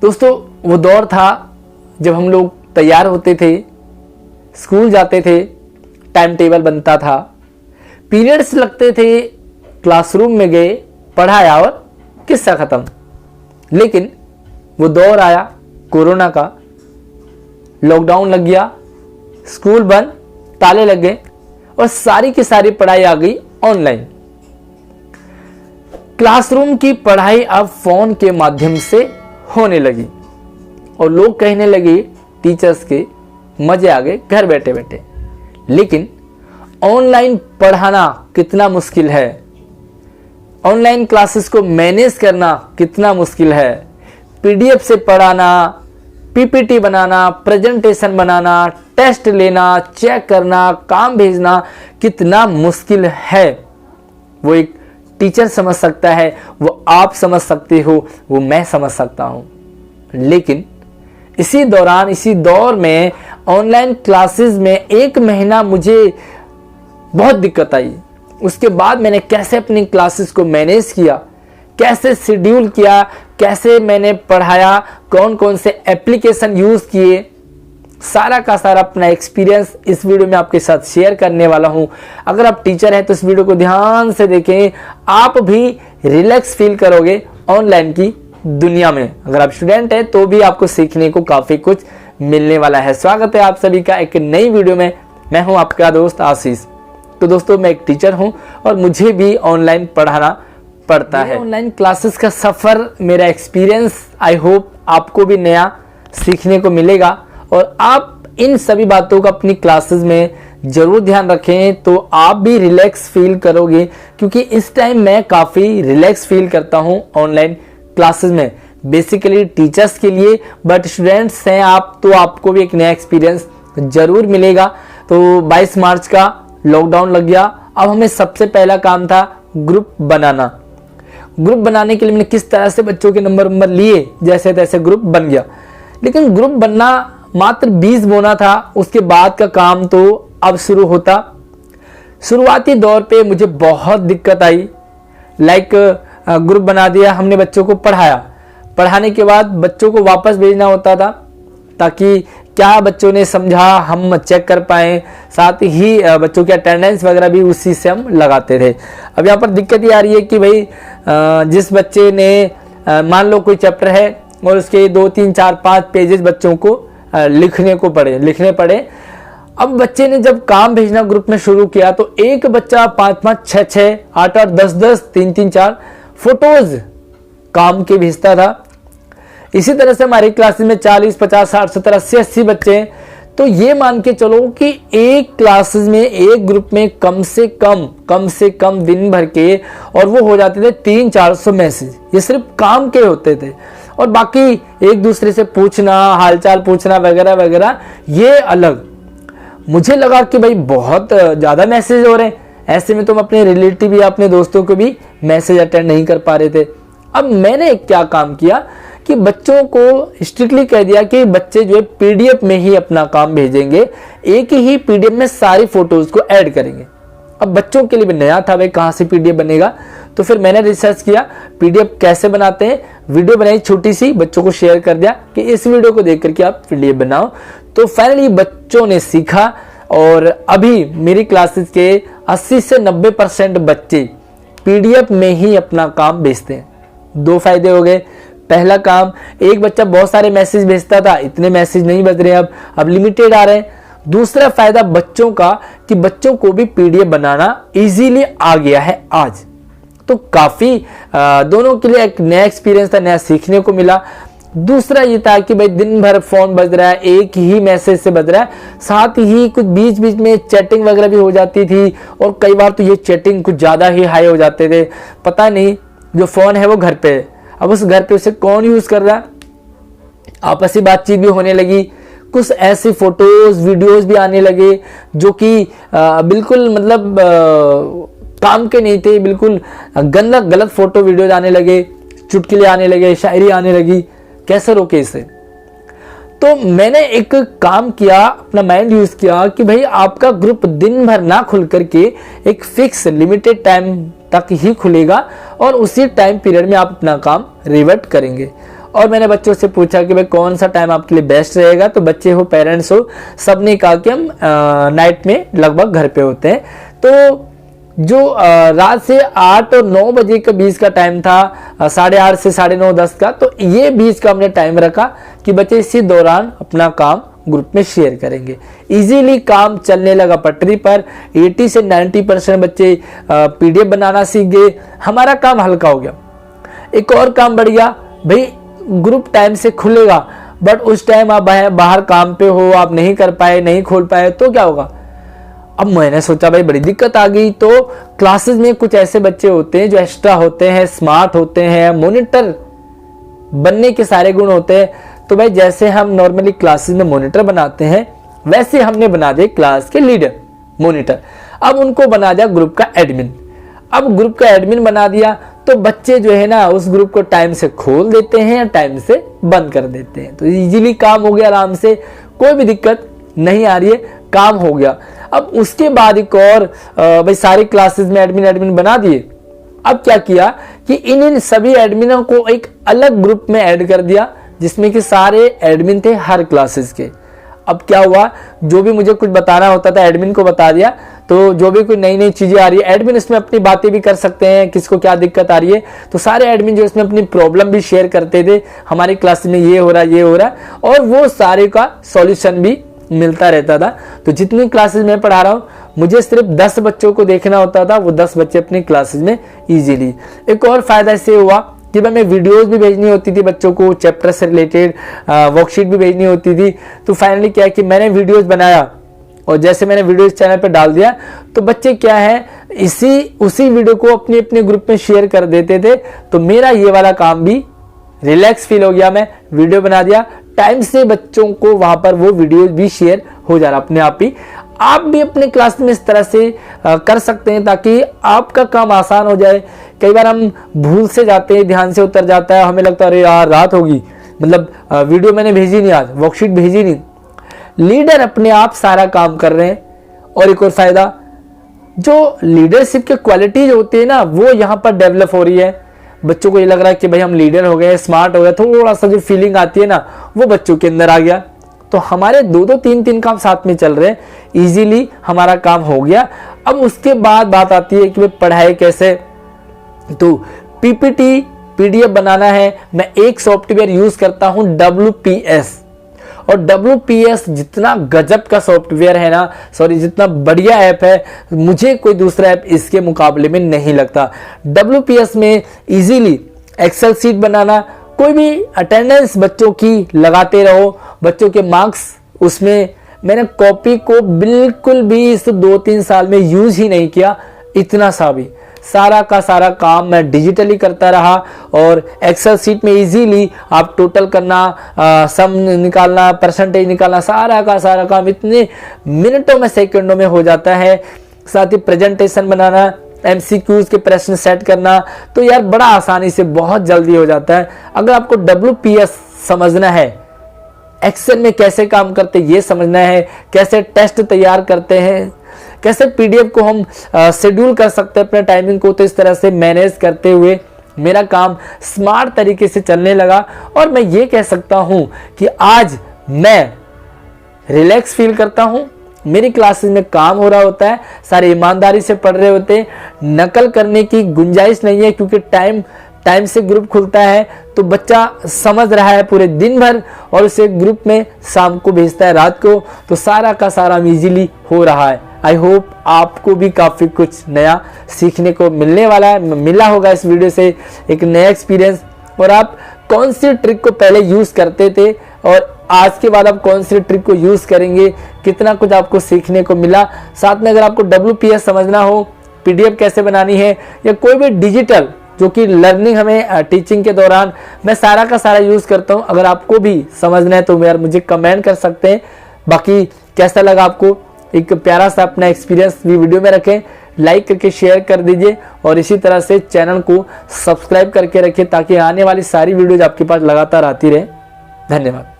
दोस्तों वो दौर था जब हम लोग तैयार होते थे, स्कूल जाते थे, टाइम टेबल बनता था, पीरियड्स लगते थे, क्लासरूम में गए, पढ़ाया और किस्सा खत्म। लेकिन वो दौर आया कोरोना का, लॉकडाउन लग गया, स्कूल बंद, ताले लग गए और सारी की सारी पढ़ाई आ गई ऑनलाइन। क्लासरूम की पढ़ाई अब फोन के माध्यम से होने लगी और लोग कहने लगे टीचर्स के मजे आ गए घर बैठे बैठे। लेकिन ऑनलाइन पढ़ाना कितना मुश्किल है, ऑनलाइन क्लासेस को मैनेज करना कितना मुश्किल है, पीडीएफ से पढ़ाना, पीपीटी बनाना, प्रेजेंटेशन बनाना, टेस्ट लेना, चेक करना, काम भेजना कितना मुश्किल है। वो एक टीचर समझ सकता है, वो आप समझ सकते हो, वो मैं समझ सकता हूं। लेकिन इसी दौरान, इसी दौर में ऑनलाइन क्लासेस में 1 महीना मुझे बहुत दिक्कत आई। उसके बाद मैंने कैसे अपनी क्लासेस को मैनेज किया, कैसे शेड्यूल किया, कैसे मैंने पढ़ाया, कौन कौन से एप्लीकेशन यूज किए, सारा का सारा अपना एक्सपीरियंस इस वीडियो में आपके साथ शेयर करने वाला हूं। अगर आप टीचर हैं तो इस वीडियो को ध्यान से देखें, आप भी रिलैक्स फील करोगे ऑनलाइन की दुनिया में। अगर आप स्टूडेंट हैं तो भी आपको सीखने को काफी कुछ मिलने वाला है। स्वागत है आप सभी का एक नई वीडियो में। मैं हूं आपका दोस्त आशीष। तो दोस्तों मैं एक टीचर हूं और मुझे भी ऑनलाइन पढ़ाना पड़ता है। ऑनलाइन क्लासेस का सफर, मेरा एक्सपीरियंस, आई होप आपको भी नया सीखने को मिलेगा और आप इन सभी बातों का अपनी क्लासेस में जरूर ध्यान रखें तो आप भी रिलैक्स फील करोगे, क्योंकि इस टाइम मैं काफी रिलैक्स फील करता हूं ऑनलाइन क्लासेस में। बेसिकली टीचर्स के लिए, बट स्टूडेंट्स हैं आप तो आपको भी एक नया एक्सपीरियंस जरूर मिलेगा। तो 22 मार्च का लॉकडाउन लग गया। अब हमें सबसे पहला काम था ग्रुप बनाना। ग्रुप बनाने के लिए मैंने किस तरह से बच्चों के नंबर लिए, जैसे तैसे ग्रुप बन गया। लेकिन ग्रुप बनना मात्र 20 बोना था, उसके बाद का काम तो अब शुरू होता। शुरुआती दौर पे मुझे बहुत दिक्कत आई। ग्रुप बना दिया हमने, बच्चों को पढ़ाया, पढ़ाने के बाद बच्चों को वापस भेजना होता था ताकि क्या बच्चों ने समझा हम चेक कर पाए, साथ ही बच्चों की अटेंडेंस वगैरह भी उसी से हम लगाते थे। अब यहाँ पर दिक्कत ये आ रही है कि भाई जिस बच्चे ने मान लो कोई चैप्टर है और उसके 2, 3, 4, 5 पेजेस बच्चों को लिखने पड़े। अब बच्चे ने जब काम भेजना ग्रुप में शुरू किया तो एक बच्चा 5-5, 6-6, 8-8, 10-10, 3-3, 4 फोटोज काम के भेजता था। इसी तरह से हमारी क्लासेस में 40, 50, 60, 70, 80, 80 बच्चे हैं। तो ये मान के चलो कि एक क्लासेस में, एक ग्रुप में कम से कम दिन भर के, और वो हो जाते थे 300-400 मैसेज। ये सिर्फ काम के होते थे और बाकी एक दूसरे से पूछना, हालचाल पूछना वगैरह वगैरह ये अलग। मुझे लगा कि भाई बहुत ज्यादा मैसेज हो रहे हैं, ऐसे में तुम अपने रिलेटिव या अपने दोस्तों को भी मैसेज अटेंड नहीं कर पा रहे थे। अब मैंने क्या काम किया कि बच्चों को स्ट्रिक्टली कह दिया कि बच्चे जो है पीडीएफ में ही अपना काम भेजेंगे, एक ही पीडीएफ में सारी फोटोज को ऐड करेंगे। अब बच्चों के लिए भी नया था भाई, कहां से पीडीएफ बनेगा। तो फिर मैंने रिसर्च किया पीडीएफ कैसे बनाते हैं, वीडियो बनाई छोटी सी, बच्चों को शेयर कर दिया कि इस वीडियो को देख करके आप पीडीएफ बनाओ। तो फाइनली बच्चों ने सीखा और अभी मेरी क्लासेस के 80 से 90% बच्चे पीडीएफ में ही अपना काम भेजते हैं। 2 फायदे हो गए। पहला काम, एक बच्चा बहुत सारे मैसेज भेजता था, इतने मैसेज नहीं बज रहे, अब लिमिटेड आ रहे हैं। दूसरा फायदा बच्चों का कि बच्चों को भी पीडीएफ बनाना इजीली आ गया है आज। तो काफी दोनों के लिए एक नया एक्सपीरियंस था, नया सीखने को मिला। दूसरा ये था कि भाई दिन भर फोन बज रहा है, एक ही मैसेज से बज रहा है, साथ ही कुछ बीच बीच में चैटिंग वगैरह भी हो जाती थी और कई बार तो ये चैटिंग कुछ ज्यादा ही हाई हो जाते थे। पता नहीं जो फोन है वो घर पे है, अब उस घर पे उसे कौन यूज कर रहा है। आपसी बातचीत भी होने लगी, कुछ ऐसी फोटोज वीडियोस भी आने लगे जो कि बिल्कुल मतलब काम के नहीं थे, बिल्कुल गलत फोटो वीडियोज आने लगे, चुटकुले आने लगे, शायरी आने लगी। कैसे रोके इसे। तो मैंने एक काम किया, अपना माइंड यूज किया कि भाई आपका ग्रुप दिन भर ना खुल करके एक फिक्स लिमिटेड टाइम तक ही खुलेगा और उसी टाइम पीरियड में आप अपना काम रिवर्ट करेंगे। और मैंने बच्चों से पूछा कि भाई कौन सा टाइम आपके लिए बेस्ट रहेगा, तो बच्चे हो पेरेंट्स हो सबने कहा कि हम नाइट में लगभग घर पे होते हैं। तो जो रात से 8 और 9 बजे के बीच का टाइम था, 8:30 से 9:30 10 का, तो ये बीच का हमने टाइम रखा कि बच्चे इसी दौरान अपना काम ग्रुप में शेयर करेंगे। इजीली काम चलने लगा पटरी पर। 80 से 90% बच्चे पीडीएफ बनाना सीख गए। हमारा काम हल्का हो गया। एक और काम बढ़ गया, भाई ग्रुप टाइम से खुलेगा बट उस टाइम आप बाहर काम पे हो, आप नहीं कर पाए, नहीं खोल पाए, तो क्या होगा। अब मैंने सोचा भाई बड़ी दिक्कत आ गई। तो क्लासेस में कुछ ऐसे बच्चे होते हैं जो एक्स्ट्रा होते हैं, स्मार्ट होते हैं, मॉनिटर बनने के सारे गुण होते हैं। तो भाई जैसे हम नॉर्मली क्लासेस में मॉनिटर बनाते हैं वैसे हमने बना दिए क्लास के लीडर मॉनिटर। अब उनको बना दिया ग्रुप का एडमिन। अब ग्रुप का एडमिन बना दिया तो बच्चे जो है ना उस ग्रुप को टाइम से खोल देते हैं या टाइम से बंद कर देते हैं। तो इजीली काम हो गया, आराम से, कोई भी दिक्कत नहीं आ रही है, काम हो गया। अब उसके बाद एक और भाई सारी क्लासेस में एडमिन बना दिए। अब क्या किया कि इन सभी एडमिनों को एक अलग ग्रुप में ऐड कर दिया जिसमें कि सारे एडमिन थे हर क्लासेस के। अब क्या हुआ, जो भी मुझे कुछ बताना होता था एडमिन को बता दिया। तो जो भी कोई नई नई चीजें आ रही है एडमिन इसमें अपनी बातें भी कर सकते हैं, किसको क्या दिक्कत आ रही है। तो सारे एडमिन जो इसमें अपनी प्रॉब्लम भी शेयर करते थे, हमारी क्लास में ये हो रहा है, ये हो रहा है, और वो सारे का सॉल्यूशन भी मिलता रहता था। तो जितनी क्लासेस मैं पढ़ा रहा हूँ मुझे सिर्फ 10 बच्चों को देखना होता था, वो 10 बच्चे अपनी क्लासेस में इजीली। एक और फायदा इससे हुआ कि भाई मैं वीडियोस भी भेजनी होती थी बच्चों को, चैप्टर से रिलेटेड वर्कशीट भी भेजनी होती थी। तो फाइनली क्या है कि मैंने वीडियोस बनाया और जैसे मैंने वीडियोस चैनल पे डाल दिया तो बच्चे क्या है उसी वीडियो को अपने अपने ग्रुप में शेयर कर देते थे। तो मेरा ये वाला काम भी रिलैक्स फील हो गया। मैं वीडियो बना दिया, टाइम से बच्चों को वहां पर वो वीडियो भी शेयर हो जा रहा अपने आप ही। आप भी अपने क्लास में इस तरह से कर सकते हैं ताकि आपका काम आसान हो जाए। कई बार हम भूल से जाते हैं, ध्यान से उतर जाता है, हमें लगता है अरे यार रात होगी, मतलब वीडियो मैंने भेजी नहीं, आज वर्कशीट भेजी नहीं। लीडर अपने आप सारा काम कर रहे हैं। और एक और फायदा, जो लीडरशिप की क्वालिटीज होती है ना वो यहाँ पर डेवलप हो रही है। बच्चों को ये लग रहा है कि भाई हम लीडर हो गए, स्मार्ट हो गए, थोड़ा सा जो फीलिंग आती है ना वो बच्चों के अंदर आ गया। तो हमारे 2-2 3-3 काम साथ में चल रहे हैं, इजीली हमारा काम हो गया। अब उसके बाद बात आती है कि भाई पढ़ाई कैसे। तो पीपीटी पीडीएफ बनाना है, मैं एक सॉफ्टवेयर यूज करता हूं WPS। और WPS जितना गजब का सॉफ्टवेयर है ना, जितना बढ़िया ऐप है, मुझे कोई दूसरा ऐप इसके मुकाबले में नहीं लगता। WPS में इजीली एक्सेल शीट बनाना, कोई भी अटेंडेंस बच्चों की लगाते रहो, बच्चों के मार्क्स उसमें। मैंने कॉपी को बिल्कुल भी इस 2-3 साल में यूज ही नहीं किया, इतना सा भी। सारा का सारा काम मैं डिजिटली करता रहा। और एक्सेल शीट में इजीली आप टोटल करना, सम निकालना, परसेंटेज निकालना, सारा का सारा काम इतने मिनटों में, सेकंडों में हो जाता है। साथ ही प्रेजेंटेशन बनाना, MCQs के प्रश्न सेट करना, तो यार बड़ा आसानी से बहुत जल्दी हो जाता है। अगर आपको WPS समझना है, एक्सेल में कैसे काम करते ये समझना है, कैसे टेस्ट तैयार करते हैं, कैसे पीडीएफ को हम शेड्यूल कर सकते हैं अपने टाइमिंग को, तो इस तरह से मैनेज करते हुए मेरा काम स्मार्ट तरीके से चलने लगा। और मैं ये कह सकता हूं कि आज मैं रिलैक्स फील करता हूं। मेरी क्लासेस में काम हो रहा होता है, सारे ईमानदारी से पढ़ रहे होते हैं, नकल करने की गुंजाइश नहीं है क्योंकि टाइम से ग्रुप खुलता है तो बच्चा समझ रहा है पूरे दिन भर और उसे ग्रुप में शाम को भेजता है रात को। तो सारा का सारा इजीली हो रहा है। आई होप आपको भी काफ़ी कुछ नया सीखने को मिला होगा इस वीडियो से, एक नया एक्सपीरियंस। और आप कौन सी ट्रिक को पहले यूज़ करते थे और आज के बाद आप कौन सी ट्रिक को यूज़ करेंगे, कितना कुछ आपको सीखने को मिला। साथ में अगर आपको WPS समझना हो, PDF कैसे बनानी है, या कोई भी डिजिटल जो कि लर्निंग हमें टीचिंग के दौरान मैं सारा का सारा यूज़ करता हूं, अगर आपको भी समझना है तो यार मुझे कमेंट कर सकते हैं। बाकी कैसा लगा आपको, एक प्यारा सा अपना एक्सपीरियंस भी वीडियो में रखें, लाइक करके शेयर कर दीजिए और इसी तरह से चैनल को सब्सक्राइब करके रखें ताकि आने वाली सारी वीडियोज आपके पास लगातार आती रहे। धन्यवाद।